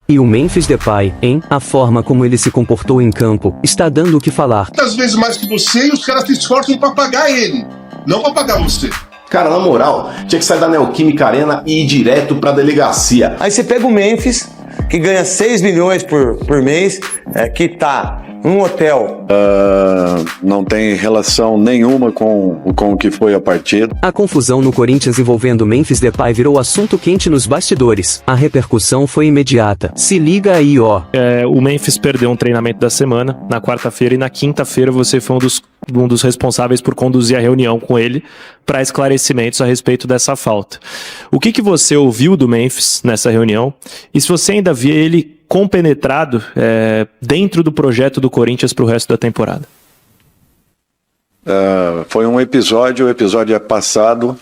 E o Memphis Depay, hein? A forma como ele se comportou em campo, está dando o que falar. Muitas vezes mais que você e os caras se esforçam pra pagar ele, não pra pagar você. Cara, na moral, tinha que sair da Neoquímica Arena e ir direto pra delegacia. Aí você pega o Memphis, que ganha 6 milhões por mês, que tá num hotel. Não tem relação nenhuma com o que foi a partida. A confusão no Corinthians envolvendo Memphis Depay virou assunto quente nos bastidores. A repercussão foi imediata. Se liga aí, ó. O Memphis perdeu um treinamento da semana, na quarta-feira, e na quinta-feira você foi um dos responsáveis por conduzir a reunião com ele para esclarecimentos a respeito dessa falta. O que você ouviu do Memphis nessa reunião? E se você ainda vê ele compenetrado dentro do projeto do Corinthians para o resto da temporada? Foi um episódio, o episódio é passado,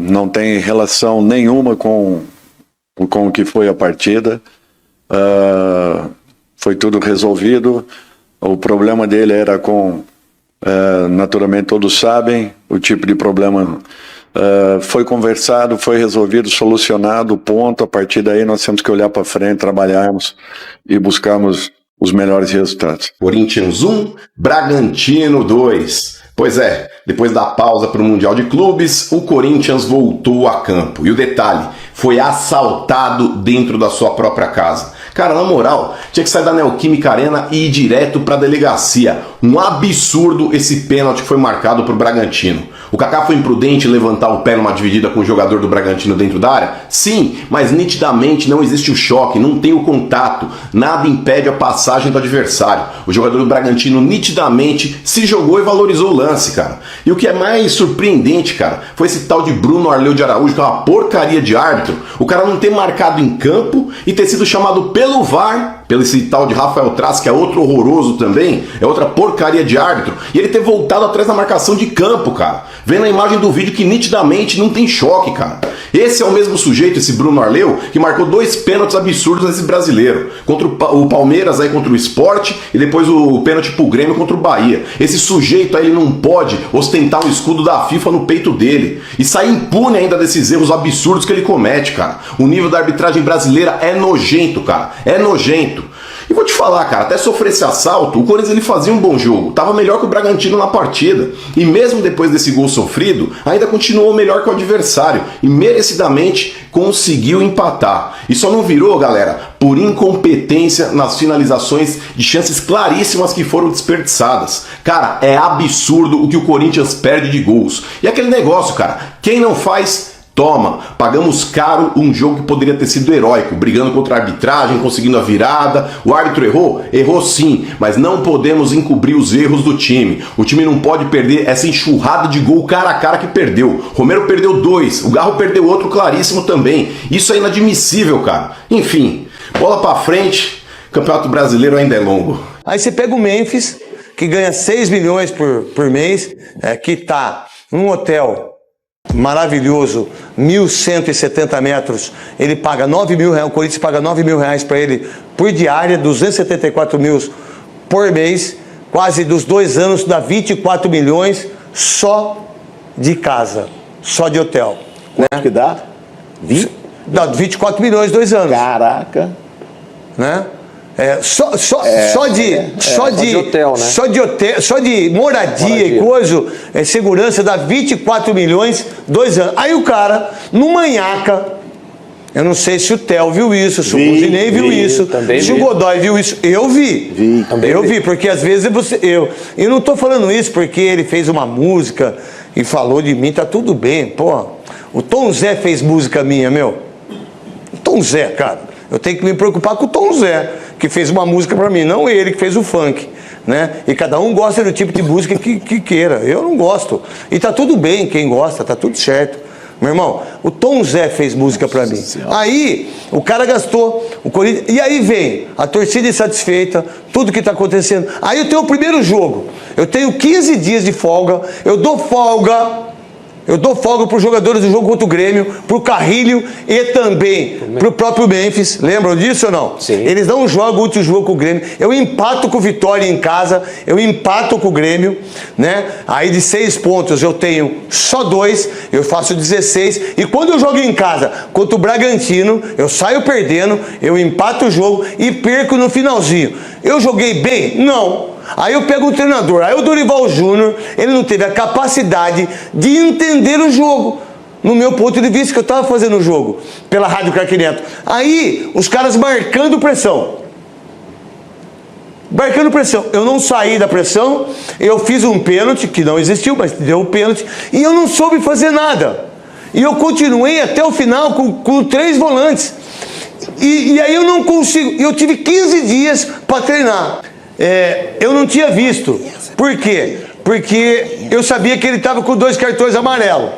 não tem relação nenhuma com o que foi a partida, foi tudo resolvido. O problema dele era naturalmente todos sabem, o tipo de problema foi conversado, foi resolvido, solucionado, ponto. A partir daí nós temos que olhar para frente, trabalharmos e buscarmos os melhores resultados. Corinthians 1, Bragantino 2. Pois é, depois da pausa para o Mundial de Clubes, o Corinthians voltou a campo. E o detalhe, foi assaltado dentro da sua própria casa. Cara, na moral, tinha que sair da Neoquímica Arena e ir direto pra delegacia. Um absurdo esse pênalti que foi marcado pro Bragantino. O Kaká foi imprudente em levantar o pé numa dividida com o jogador do Bragantino dentro da área? Sim, mas nitidamente não existe o choque, não tem o contato, nada impede a passagem do adversário. O jogador do Bragantino nitidamente se jogou e valorizou o lance, cara. E o que é mais surpreendente, cara, foi esse tal de Bruno Arleu de Araújo, que é uma porcaria de árbitro, o cara não ter marcado em campo e ter sido chamado pelo VAR, pelo esse tal de Rafael Traz, que é outro horroroso também, é outra porcaria de árbitro, e ele ter voltado atrás da marcação de campo, cara. Vendo a imagem do vídeo que nitidamente não tem choque, cara. Esse é o mesmo sujeito, esse Bruno Arleu, que marcou 2 pênaltis absurdos nesse brasileiro. Contra o Palmeiras, aí contra o Sport, e depois o pênalti pro Grêmio contra o Bahia. Esse sujeito aí, ele não pode ostentar o escudo da FIFA no peito dele. E sair impune ainda desses erros absurdos que ele comete, cara. O nível da arbitragem brasileira é nojento, cara. É nojento. E vou te falar, cara, até sofrer esse assalto, o Corinthians ele fazia um bom jogo, tava melhor que o Bragantino na partida, e mesmo depois desse gol sofrido, ainda continuou melhor que o adversário, e merecidamente conseguiu empatar. E só não virou, galera, por incompetência nas finalizações de chances claríssimas que foram desperdiçadas. Cara, é absurdo o que o Corinthians perde de gols. E aquele negócio, cara, quem não faz... Toma, pagamos caro um jogo que poderia ter sido heróico, brigando contra a arbitragem, conseguindo a virada. O árbitro errou? Errou sim, mas não podemos encobrir os erros do time. O time não pode perder essa enxurrada de gol cara a cara que perdeu. Romero perdeu 2, o Garro perdeu outro claríssimo também. Isso é inadmissível, cara. Enfim, bola pra frente, Campeonato Brasileiro ainda é longo. Aí você pega o Memphis, que ganha 6 milhões por mês, que tá num hotel maravilhoso, 1.170 metros, ele paga 9 mil reais, o Corinthians paga 9 mil reais para ele por diária, 274 mil por mês, quase dos 2 anos, dá 24 milhões só de casa, só de hotel. Quanto que dá? Dá 24 milhões, 2 anos. Caraca. Né? Só de hotel, né? Só de moradia e coisa, segurança dá 24 milhões, 2 anos. Aí o cara, no Manhaca, eu não sei se o Theo viu isso, se o Rudinei viu isso, se o Godoy viu isso, eu vi. Eu vi, porque às vezes eu não tô falando isso porque ele fez uma música e falou de mim, tá tudo bem, pô. O Tom Zé fez música minha, meu. O Tom Zé, cara, eu tenho que me preocupar com o Tom Zé, que fez uma música pra mim, não ele que fez o funk, né? E cada um gosta do tipo de música que queira. Eu não gosto. E tá tudo bem, quem gosta, tá tudo certo. Meu irmão, o Tom Zé fez música pra mim. Aí, o cara gastou, o Corinthians, e aí vem a torcida insatisfeita, tudo que tá acontecendo. Aí eu tenho o primeiro jogo, eu tenho 15 dias de folga, eu dou folga Eu dou folga para os jogadores do jogo contra o Grêmio, para o Carrilho e também para o próprio Memphis. Lembram disso ou não? Sim. Eles não jogam o último jogo com o Grêmio. Eu empato com o Vitória em casa, eu empato com o Grêmio, né? Aí de 6 pontos eu tenho só 2, eu faço 16. E quando eu jogo em casa contra o Bragantino, eu saio perdendo, eu empato o jogo e perco no finalzinho. Eu joguei bem? Não. Aí eu pego o treinador, aí o Dorival Júnior, ele não teve a capacidade de entender o jogo, no meu ponto de vista, que eu estava fazendo o jogo, pela Rádio Craque Neto. Aí, os caras marcando pressão. Marcando pressão. Eu não saí da pressão, eu fiz um pênalti, que não existiu, mas deu um pênalti, e eu não soube fazer nada. E eu continuei até o final com 3 volantes. E aí eu não consigo, eu tive 15 dias para treinar. Eu não tinha visto. Por quê? Porque eu sabia que ele estava com 2 cartões amarelos,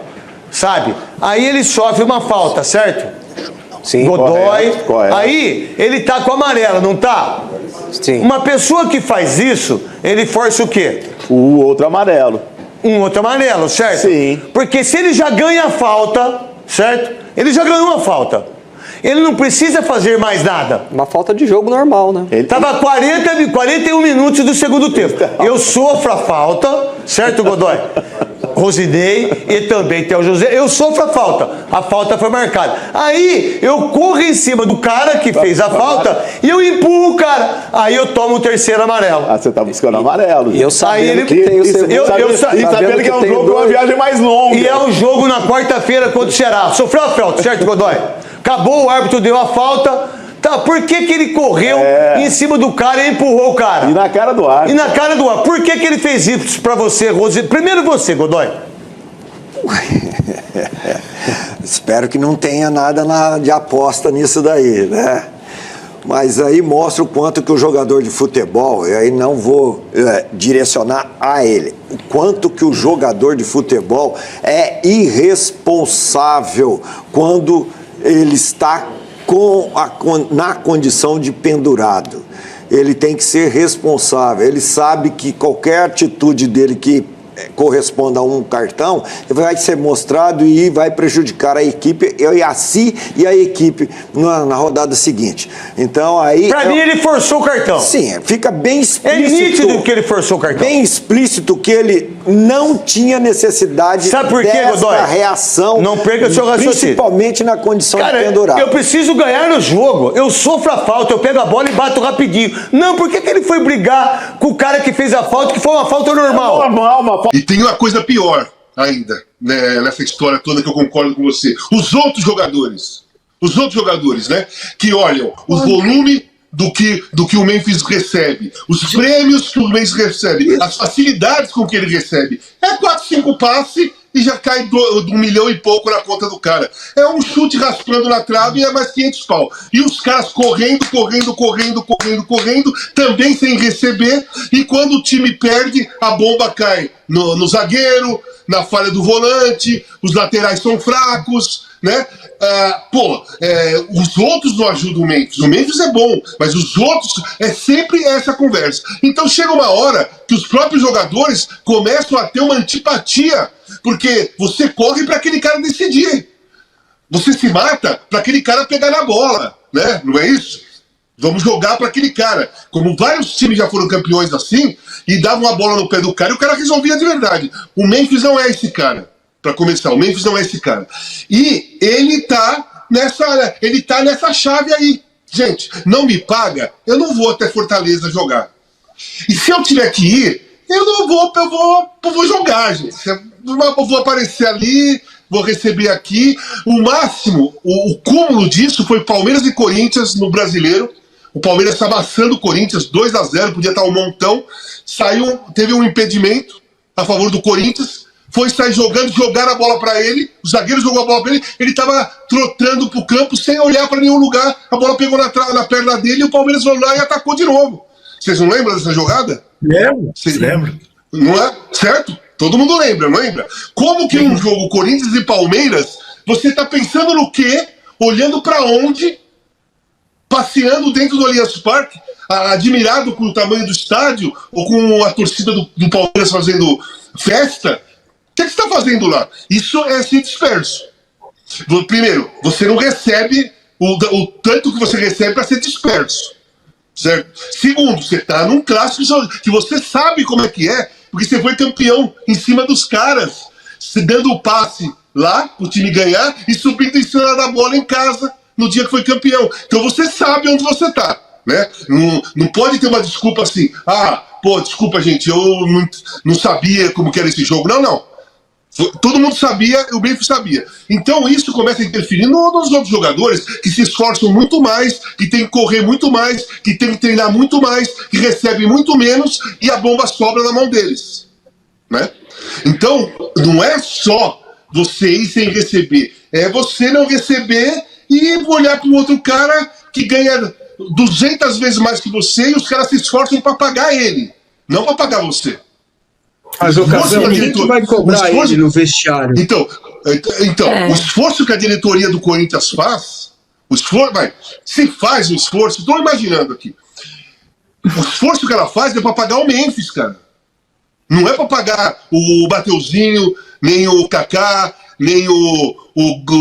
sabe? Aí ele sofre uma falta, certo? Sim, Godoy. correto. Aí ele tá com amarelo, não tá? Sim. Uma pessoa que faz isso, ele força o quê? O outro amarelo. Um outro amarelo, certo? Sim. Porque se ele já ganha a falta, certo? Ele já ganhou a falta. Ele não precisa fazer mais nada. Uma falta de jogo normal, né? Tava 41 minutos do segundo tempo. Eu sofro a falta, certo, Godoy? Rosinei e também tem o José. Eu sofro a falta. A falta foi marcada. Aí eu corro em cima do cara que fez a falta e eu empurro o cara. Aí eu tomo o 3º amarelo. Ah, você tá buscando amarelo. E eu sabendo ele- que tem o segundo. E sabendo que é um jogo de uma viagem mais longa. E é o jogo na quarta-feira contra o Ceará. Sofreu a falta, certo, Godoy? Acabou, o árbitro deu a falta. Tá, por que ele correu em cima do cara e empurrou o cara? E na cara do ar. E na cara do ar. Por que ele fez isso pra você, Rosine? Primeiro você, Godoy. Espero que não tenha nada de aposta nisso daí, né? Mas aí mostra o quanto que o jogador de futebol, e aí não vou direcionar a ele, o quanto que o jogador de futebol é irresponsável quando ele está na condição de pendurado. Ele tem que ser responsável. Ele sabe que qualquer atitude dele que corresponda a um cartão vai ser mostrado e vai prejudicar a equipe e a si e a equipe na rodada seguinte. Então aí... Pra mim ele forçou o cartão. Sim, fica bem É explícito. nítido que ele forçou o cartão. Bem explícito que ele não tinha necessidade Sabe por quê, dessa Godoy? reação. Não perca seu raciocínio. Principalmente na condição Cara, de pendurado. eu preciso ganhar no jogo. Eu sofro a falta, eu pego a bola e bato rapidinho. Não, por que ele foi brigar com o cara que fez a falta, que foi uma falta normal? Normal, uma falta. E tem uma coisa pior ainda, né, nessa história toda que eu concordo com você. Os outros jogadores, né, que olham o volume do que o Memphis recebe, os prêmios que o Memphis recebe, as facilidades com que ele recebe. É 4, 5 passes e já cai de 1 milhão e pouco na conta do cara. É um chute raspando na trave e é mais 500 pau. E os caras correndo, também sem receber. E quando o time perde, a bomba cai no zagueiro, na falha do volante, os laterais são fracos, né? Os outros não ajudam o Memphis. O Memphis é bom, mas os outros é sempre essa conversa. Então chega uma hora que os próprios jogadores começam a ter uma antipatia, porque você corre para aquele cara decidir. Você se mata para aquele cara pegar na bola, né? Não é isso? Vamos jogar para aquele cara. Como vários times já foram campeões assim, e davam a bola no pé do cara e o cara resolvia de verdade. O Memphis não é esse cara. Para começar, o Memphis não é esse cara. E ele tá nessa chave aí. Gente, não me paga, eu não vou até Fortaleza jogar. E se eu tiver que ir, eu vou jogar, gente. Eu vou aparecer ali, vou receber aqui. O máximo, o cúmulo disso foi Palmeiras e Corinthians no Brasileiro. O Palmeiras está amassando o Corinthians 2-0, podia estar um montão. Teve um impedimento a favor do Corinthians. Foi sair jogando, jogaram a bola para ele, o zagueiro jogou a bola para ele, ele estava trotando pro campo sem olhar para nenhum lugar, a bola pegou na perna dele e o Palmeiras foi lá e atacou de novo. Vocês não lembram dessa jogada? Lembro. Não é? Certo? Todo mundo lembra, não lembra? Como que um jogo Corinthians e Palmeiras, você tá pensando no quê? Olhando para onde? Passeando dentro do Allianz Parque, admirado com o tamanho do estádio ou com a torcida do Palmeiras fazendo festa? O que que você está fazendo lá? Isso é ser disperso. Primeiro, você não recebe o tanto que você recebe para ser disperso. Certo? Segundo, você está num clássico que você sabe como é que é, porque você foi campeão em cima dos caras, dando o passe lá pro time ganhar e subindo em cima da bola em casa no dia que foi campeão. Então você sabe onde você tá, né? Não pode ter uma desculpa assim, desculpa gente, eu não sabia como que era esse jogo. Não. Todo mundo sabia, o Memphis sabia. Então isso começa a interferir nos outros jogadores que se esforçam muito mais, que tem que correr muito mais, que tem que treinar muito mais, que recebem muito menos e a bomba sobra na mão deles, né? Então não é só você ir sem receber, é você não receber e olhar para o outro cara que ganha 200 vezes mais que você e os caras se esforçam para pagar ele, não para pagar você. Mas o Casão, quem que vai cobrar ele no vestiário? Então, o esforço que a diretoria do Corinthians faz, se faz o esforço, estou imaginando aqui, o esforço que ela faz é para pagar o Memphis, cara. Não é para pagar o Mateuzinho, nem o Kaká, nem o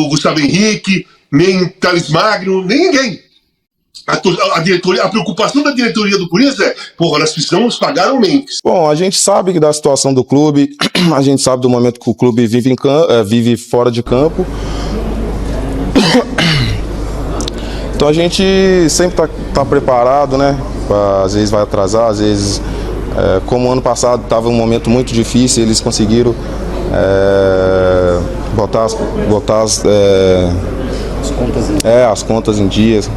Gustavo Henrique, nem o Thales Magno, nem ninguém. A preocupação da diretoria do Corinthians é, nós precisamos pagar o Memphis. Bom, a gente sabe da situação do clube, a gente sabe do momento que o clube vive fora de campo. Então a gente sempre tá preparado, né? Às vezes vai atrasar, às vezes, como ano passado estava um momento muito difícil, eles conseguiram botar as contas em dias.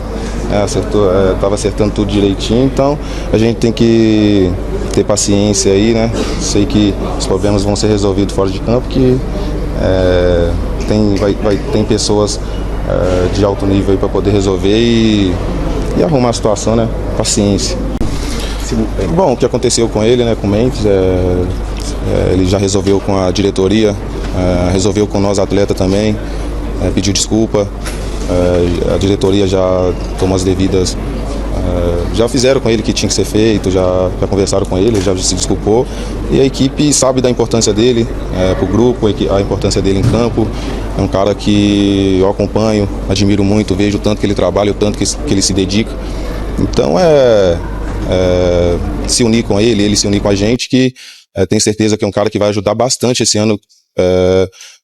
Estava acertando tudo direitinho, então a gente tem que ter paciência aí, né? Sei que os problemas vão ser resolvidos fora de campo, que tem pessoas de alto nível aí para poder resolver e arrumar a situação, né? Paciência. Bom, o que aconteceu com ele, né? Com o Memphis, ele já resolveu com a diretoria, resolveu com nós atletas também, pediu desculpa. A diretoria já tomou as devidas, já fizeram com ele o que tinha que ser feito, já conversaram com ele, já se desculpou. E a equipe sabe da importância dele para o grupo, a importância dele em campo. É um cara que eu acompanho, admiro muito, vejo o tanto que ele trabalha, o tanto que ele se dedica. Então se unir com ele se unir com a gente, que tenho certeza que é um cara que vai ajudar bastante esse ano,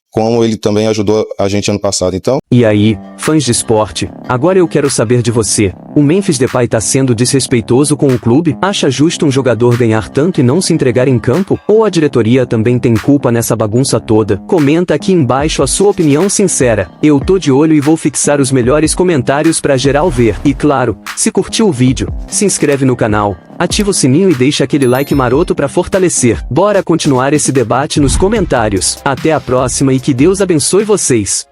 como ele também ajudou a gente ano passado, então... E aí, fãs de esporte, agora eu quero saber de você. O Memphis Depay tá sendo desrespeitoso com o clube? Acha justo um jogador ganhar tanto e não se entregar em campo? Ou a diretoria também tem culpa nessa bagunça toda? Comenta aqui embaixo a sua opinião sincera. Eu tô de olho e vou fixar os melhores comentários pra geral ver. E claro, se curtiu o vídeo, se inscreve no canal, ativa o sininho e deixa aquele like maroto pra fortalecer. Bora continuar esse debate nos comentários. Até a próxima e que Deus abençoe vocês.